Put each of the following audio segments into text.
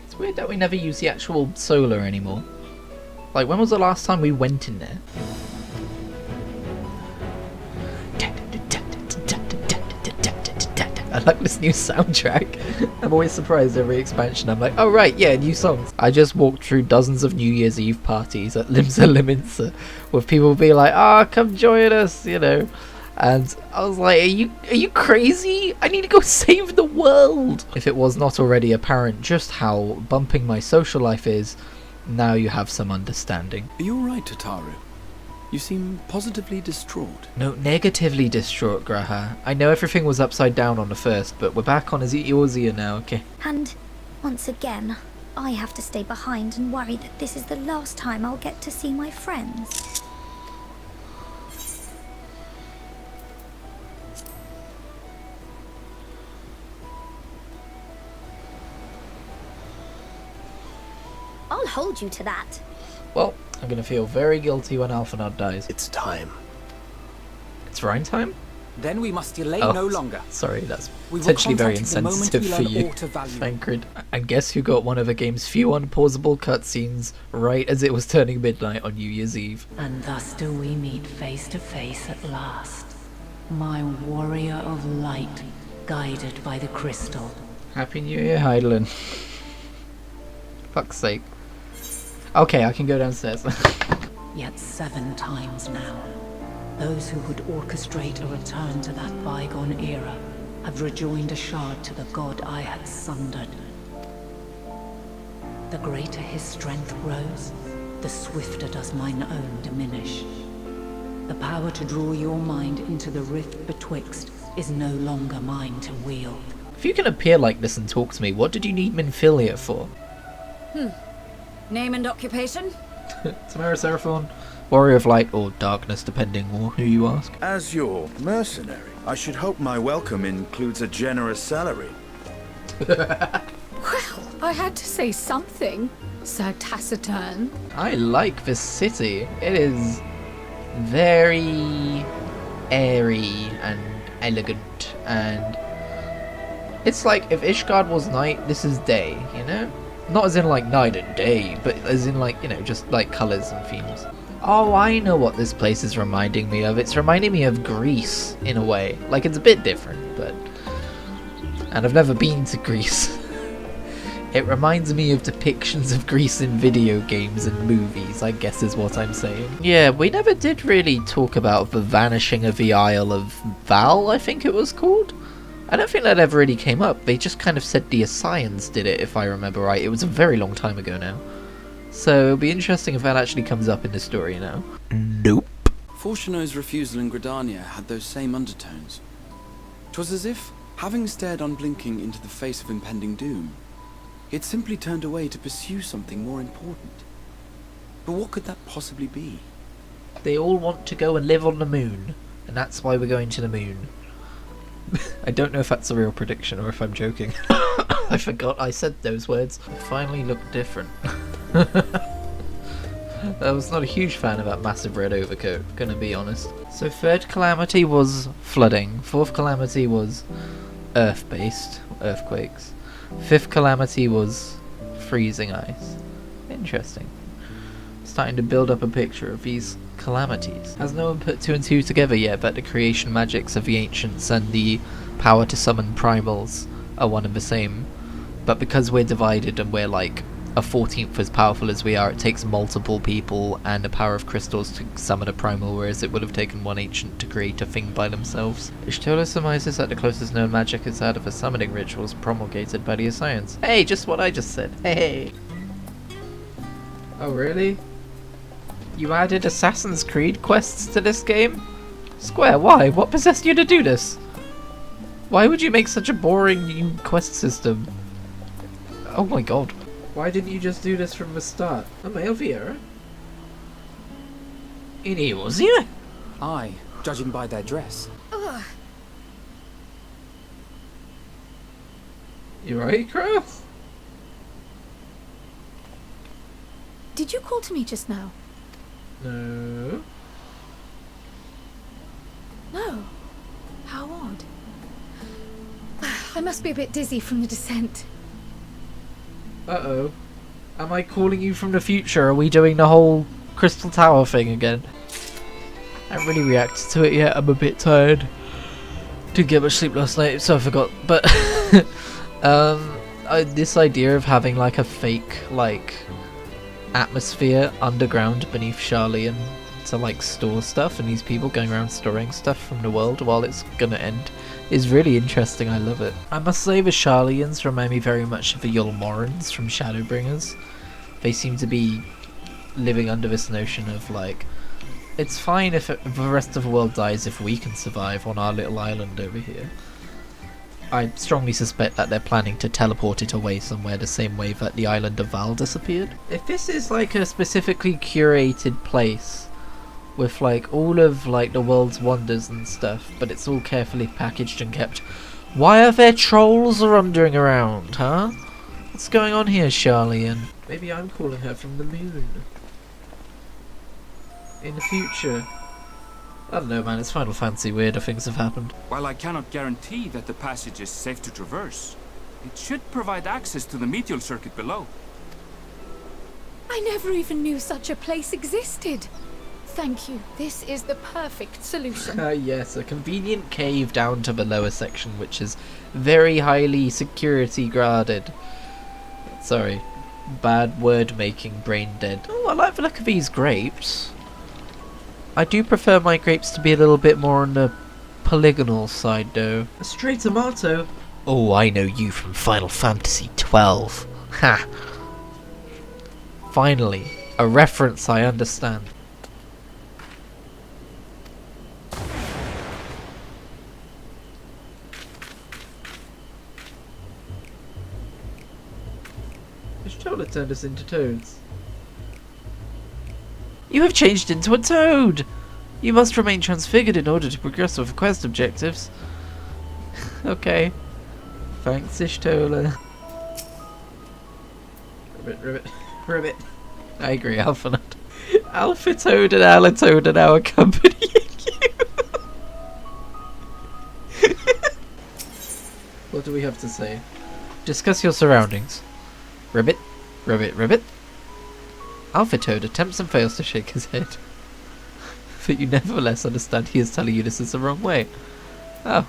It's weird that we never use the actual solar anymore. Like, when was the last time we went in there? I like this new soundtrack. I'm always surprised every expansion. I'm like, oh right, yeah, new songs. I just walked through dozens of New Year's Eve parties at Limsa Liminsa with people being like, come join us, you know. And I was like, are you crazy? I need to go save the world. If it was not already apparent just how bumping my social life is, now you have some understanding. Are you alright, Tataru? You seem positively distraught. No, negatively distraught, Graha. I know everything was upside down on the first, but we're back on Eorzea now, okay? And once again, I have to stay behind and worry that this is the last time I'll get to see my friends. I'll hold you to that. Well, I'm gonna feel very guilty when Alphanod dies. It's time. It's Rhine time? Then we must delay Oh, no longer. Sorry, that's We will potentially very contact you the moment insensitive we for learn you, aught of value. Thancred. And guess who got one of the game's few unpausable cutscenes right as it was turning midnight on New Year's Eve? And thus do we meet face to face at last. My warrior of light, guided by the crystal. Happy New Year, Heidelin. Fuck's sake. Okay, I can go downstairs. Yet 7 times now, those who would orchestrate a return to that bygone era have rejoined a shard to the god I had sundered. The greater his strength grows, the swifter does mine own diminish. The power to draw your mind into the rift betwixt is no longer mine to wield. If you can appear like this and talk to me, what did you need Minfilia for? Name and occupation? Tamara Seraphon, Warrior of Light or Darkness, depending on who you ask. As your mercenary, I should hope my welcome includes a generous salary. Well, I had to say something, Sir Taciturn. I like this city. It is very airy and elegant, and it's like if Ishgard was night, this is day, you know? Not as in like night and day, but as in like, you know, just like colours and themes. Oh, I know what this place is reminding me of. It's reminding me of Greece, in a way. Like, it's a bit different, but... And I've never been to Greece. It reminds me of depictions of Greece in video games and movies, I guess is what I'm saying. Yeah, we never did really talk about the vanishing of the Isle of Val, I think it was called. I don't think that ever really came up. They just kind of said the Ascians did it, if I remember right. It was a very long time ago now. So it'll be interesting if that actually comes up in the story now. Nope. Fortuno's refusal in Gridania had those same undertones. 'Twas as if, having stared unblinking into the face of impending doom, he had simply turned away to pursue something more important. But what could that possibly be? They all want to go and live on the moon, and that's why we're going to the moon. I don't know if that's a real prediction or if I'm joking. I forgot I said those words. It finally looked different. I was not a huge fan of that massive red overcoat, gonna be honest. So third calamity was flooding, fourth calamity was earth-based, earthquakes, fifth calamity was freezing ice. Interesting. Starting to build up a picture of these calamities. Has no one put 2 and 2 together yet that the creation magics of the ancients and the power to summon primals are one and the same? But because we're divided and we're like a 14th as powerful as we are, it takes multiple people and a power of crystals to summon a primal, whereas it would have taken one ancient to create a thing by themselves. Ishtola surmises that the closest known magic is that of a summoning rituals promulgated by the Ascians. Hey, just what I just said. Hey. Oh really? You added Assassin's Creed quests to this game? Square, why? What possessed you to do this? Why would you make such a boring new quest system? Oh my god. Why didn't you just do this from the start? Am I Levier? In Eorzea? Aye, judging by their dress. Ugh. You right, Kraus? Did you call to me just now? No. No. How odd. I must be a bit dizzy from the descent. Uh-oh. Am I calling you from the future? Are we doing the whole Crystal Tower thing again? I haven't really reacted to it yet. I'm a bit tired. Didn't get much sleep last night, so I forgot. But this idea of having like a fake like atmosphere underground beneath Charlian to like store stuff, and these people going around storing stuff from the world while it's gonna end is really interesting. I love it. I must say the Charlians remind me very much of the Yulmorans from Shadowbringers. They seem to be living under this notion of like, it's fine if the rest of the world dies if we can survive on our little island over here. I strongly suspect that they're planning to teleport it away somewhere the same way that the island of Val disappeared. If this is like a specifically curated place with like all of like the world's wonders and stuff, but it's all carefully packaged and kept, why are there trolls wandering around, huh? What's going on here, Charlian? Maybe I'm calling her from the moon. In the future. I don't know, man, it's Final Fantasy. Weirder things have happened. While I cannot guarantee that the passage is safe to traverse, it should provide access to the medial circuit below. I never even knew such a place existed. Thank you. This is the perfect solution. Yes, a convenient cave down to the lower section, which is very highly security guarded. Sorry. Bad word making, brain dead. Oh, I like the look of these grapes. I do prefer my grapes to be a little bit more on the polygonal side though. A stray tomato? Oh, I know you from Final Fantasy 12. Ha! Finally, a reference I understand. Charlotte turned us into toads. You have changed into a toad! You must remain transfigured in order to progress with the quest objectives. Okay. Thanks, Ishtola. Ribbit. I agree, Alpha Nut. Alpha Toad and Alatoad are now accompanying you. What do we have to say? Discuss your surroundings. Ribbit. Alpha Toad attempts and fails to shake his head. But you nevertheless understand he is telling you this is the wrong way. Oh,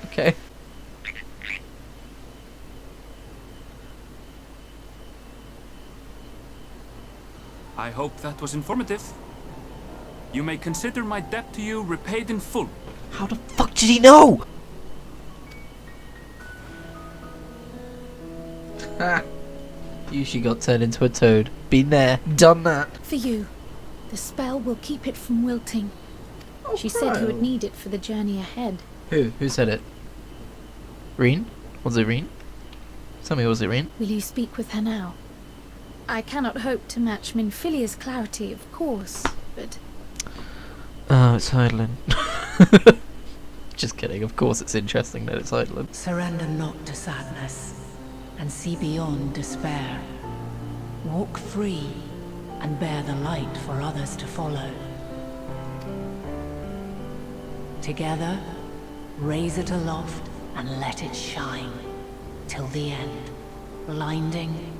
okay. I hope that was informative. You may consider my debt to you repaid in full. How the fuck did he know? Ha! She got turned into a toad. Been there, done that. For you. The spell will keep it from wilting. Oh, She said you would need it for the journey ahead. Who? Who said it? Reen? Was it Reen? Tell me, was it Reen? Will you speak with her now? I cannot hope to match Minfilia's clarity, of course, but... Oh, it's Heidelin. Just kidding, of course it's interesting that it's Heidelin. Surrender not to sadness, and see beyond despair. Walk free, and bear the light for others to follow. Together, raise it aloft and let it shine, till the end, blinding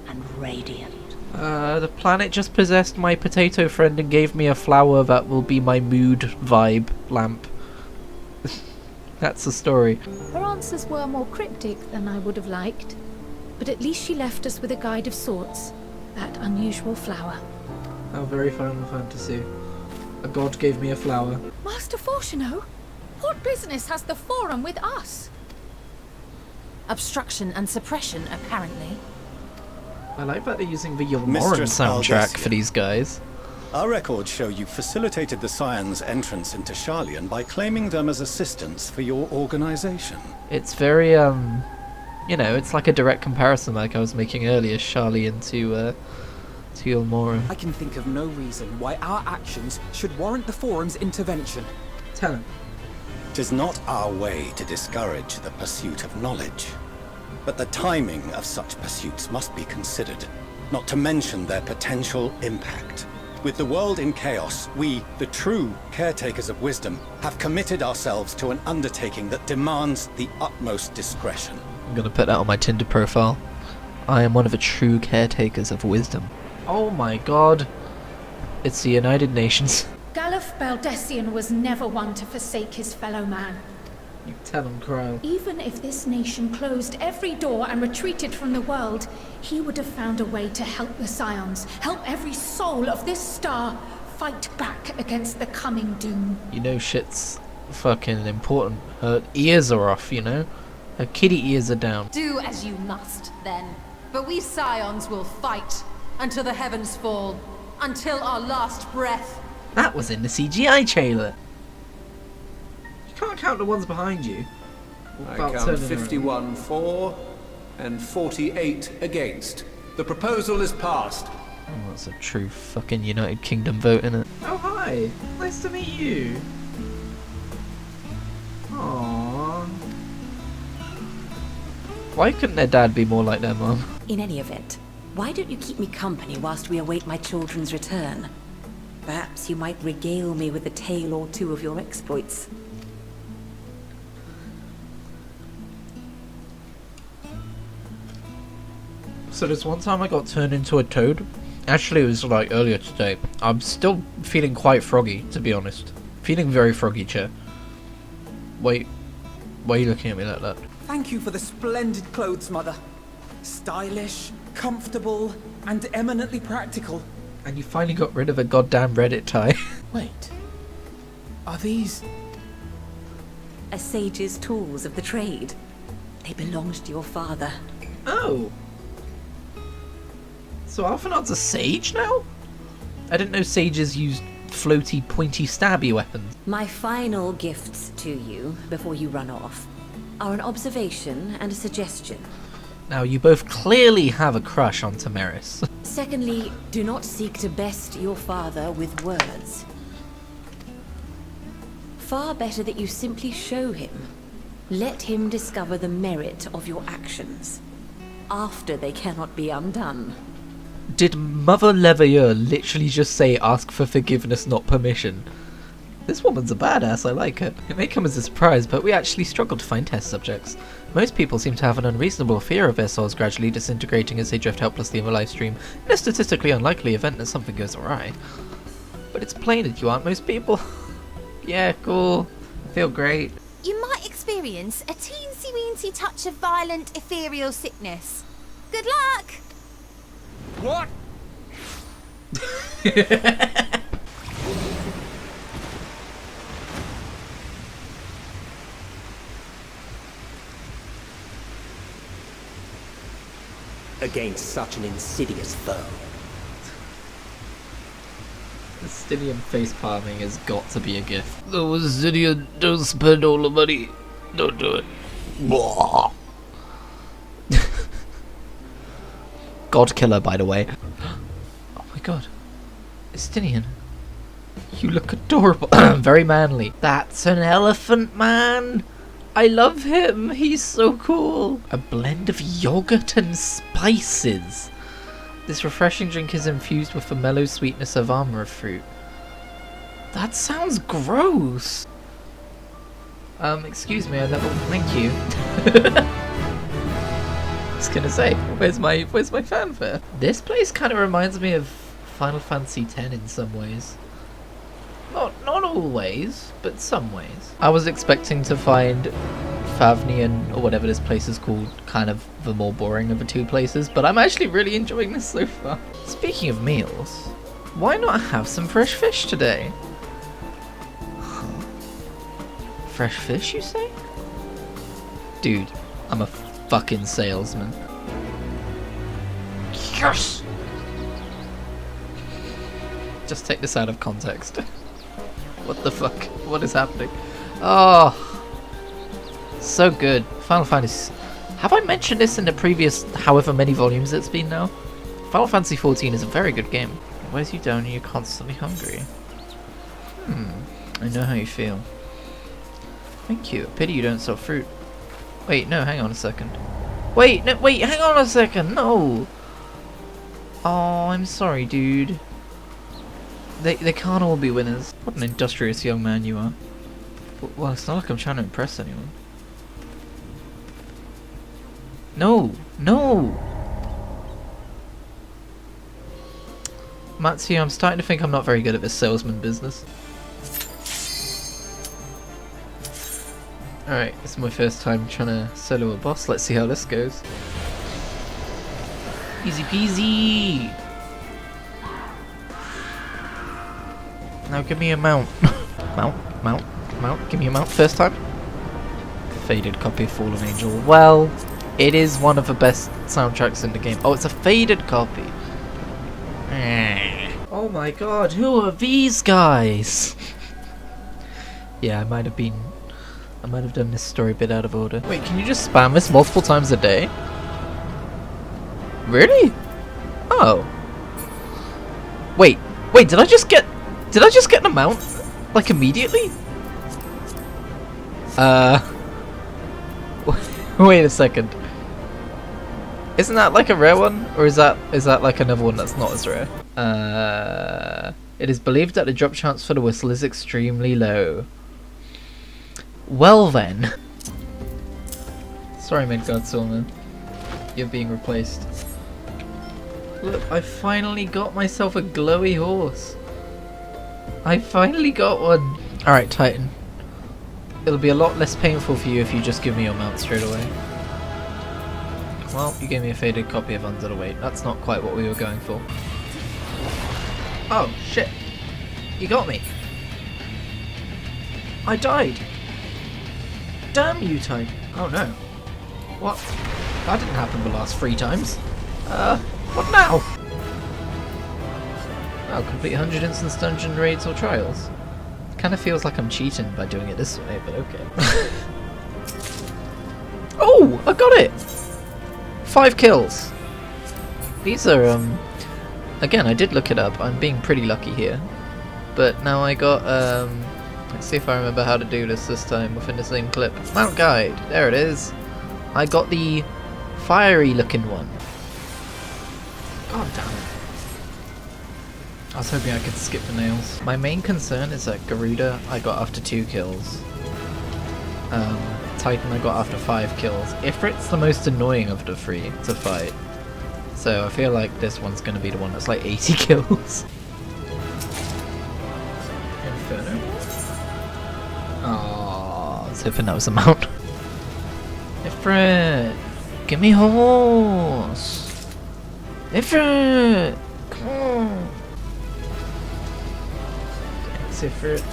and radiant. The planet just possessed my potato friend and gave me a flower that will be my mood vibe lamp. That's the story. Her answers were more cryptic than I would have liked, but at least she left us with a guide of sorts, that unusual flower. How very Final Fantasy. A god gave me a flower. Master Fortuno, what business has the Forum with us? Obstruction and suppression, apparently. I like that they're using the Yulmoran Mistress soundtrack Aldesia. for these guys. Our records show you facilitated the Scions' entrance into Charlian by claiming them as assistants for your organization. It's very, you know, it's like a direct comparison like I was making earlier, Charlian to Yulmoran. I can think of no reason why our actions should warrant the Forum's intervention. Tell him. 'Tis not our way to discourage the pursuit of knowledge, but the timing of such pursuits must be considered, not to mention their potential impact. With the world in chaos, we, the true caretakers of wisdom, have committed ourselves to an undertaking that demands the utmost discretion. I'm gonna put that on my Tinder profile. I am one of the true caretakers of wisdom. Oh my god. It's the United Nations. Galuf Baldessian was never one to forsake his fellow man. You tell him, Crow. Even if this nation closed every door and retreated from the world, he would have found a way to help the Scions, help every soul of this star fight back against the coming doom. You know shit's fucking important. Her ears are off, you know? Her kitty ears are down. Do as you must, then. But we Scions will fight until the heavens fall, until our last breath. That was in the CGI trailer. You can't count the ones behind you. I count 51 for and 48 against. The proposal is passed. Oh, that's a true fucking United Kingdom vote, innit? Oh, hi. Nice to meet you. Aww. Why couldn't their dad be more like their mum? In any event, why don't you keep me company whilst we await my children's return? Perhaps you might regale me with a tale or two of your exploits. So there's one time I got turned into a toad. Actually, it was like earlier today. I'm still feeling quite froggy, to be honest. Feeling very froggy, chair. Wait, why are you looking at me like that? Thank you for the splendid clothes, Mother. Stylish, comfortable, and eminently practical. And you finally got rid of a goddamn Reddit tie. Wait. Are these... A sage's tools of the trade. They belonged to your father. Oh. So Alphinaud's a sage now? I didn't know sages used floaty, pointy, stabby weapons. My final gifts to you, before you run off, are an observation and a suggestion. Now, you both clearly have a crush on Tamaris. Secondly, do not seek to best your father with words. Far better that you simply show him. Let him discover the merit of your actions, after they cannot be undone. Did Mother Levier literally just say ask for forgiveness, not permission? This woman's a badass, I like her. It may come as a surprise, but we actually struggle to find test subjects. Most people seem to have an unreasonable fear of their souls gradually disintegrating as they drift helplessly in the live stream, in a statistically unlikely event that something goes awry. But it's plain that you aren't most people. Yeah, cool. I feel great. You might experience a teensy-weensy touch of violent ethereal sickness. Good luck! What? Against such an insidious foe. The Stylian face palming has got to be a gift. The Stylian, don't spend all the money. Don't do it. God killer, by the way. Oh my god. Stylian. You look adorable. Very manly. That's an elephant man. I love him. He's so cool. A blend of yogurt and spices. This refreshing drink is infused with the mellow sweetness of armor fruit. That sounds gross. Excuse me, I never. Thank you. I was gonna say, where's my fanfare? This place kind of reminds me of Final Fantasy X in some ways. Not always, but some ways. I was expecting to find Favnian, or whatever this place is called, kind of the more boring of the two places, but I'm actually really enjoying this so far. Speaking of meals, why not have some fresh fish today? Huh. Fresh fish, you say? Dude, I'm a fucking salesman. Yes! Just take this out of context. What the fuck? What is happening? Oh, so good. Final Fantasy. Have I mentioned this in the previous however many volumes it's been now? Final Fantasy XIV is a very good game. It wears you down and you're constantly hungry. I know how you feel. Thank you. Pity you don't sell fruit. Wait, no, hang on a second. Wait, no, wait, hang on a second. No. Oh, I'm sorry, dude. They can't all be winners. What an industrious young man you are. Well, it's not like I'm trying to impress anyone. No, no. Matsu, I'm starting to think I'm not very good at this salesman business. Alright, it's my first time trying to solo a boss. Let's see how this goes. Easy peasy! Now give me a mount. Mount. Give me a mount first time. Faded copy of Fallen Angel. Well, it is one of the best soundtracks in the game. Oh, it's a faded copy. Oh my god, who are these guys? Yeah, I might have done this story a bit out of order. Wait, can you just spam this multiple times a day? Really? Oh. Wait, did I just get an amount? Like immediately? Wait a second. Isn't that like a rare one? Or is that like another one that's not as rare? It is believed that the drop chance for the whistle is extremely low. Well then. Sorry, Midgard Soulman. You're being replaced. Look, I finally got myself a glowy horse. I finally got one. Alright, Titan. It'll be a lot less painful for you if you just give me your mount straight away. Well, you gave me a faded copy of Under the Weight. That's not quite what we were going for. Oh, shit. You got me. I died. Damn you, Titan. Oh no. What? That didn't happen the last 3 times. What now? Oh, complete 100 instance dungeon raids or trials. Kinda feels like I'm cheating by doing it this way, but okay. Oh! I got it! 5 kills. These are, again, I did look it up. I'm being pretty lucky here. But now I got, let's see if I remember how to do this time within the same clip. Mount guide. There it is. I got the fiery looking one. God damn it. I was hoping I could skip the nails. My main concern is that Garuda I got after 2 kills. Titan I got after 5 kills. Ifrit's the most annoying of the 3 to fight. So I feel like this one's going to be the one that's like 80 kills. Inferno. Oh, I was hoping that was a mount. Ifrit! Give me horse! Ifrit! Come on! Thanks, Ifrit.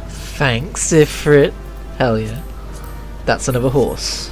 Thanks, Ifrit. Hell yeah. That's another horse.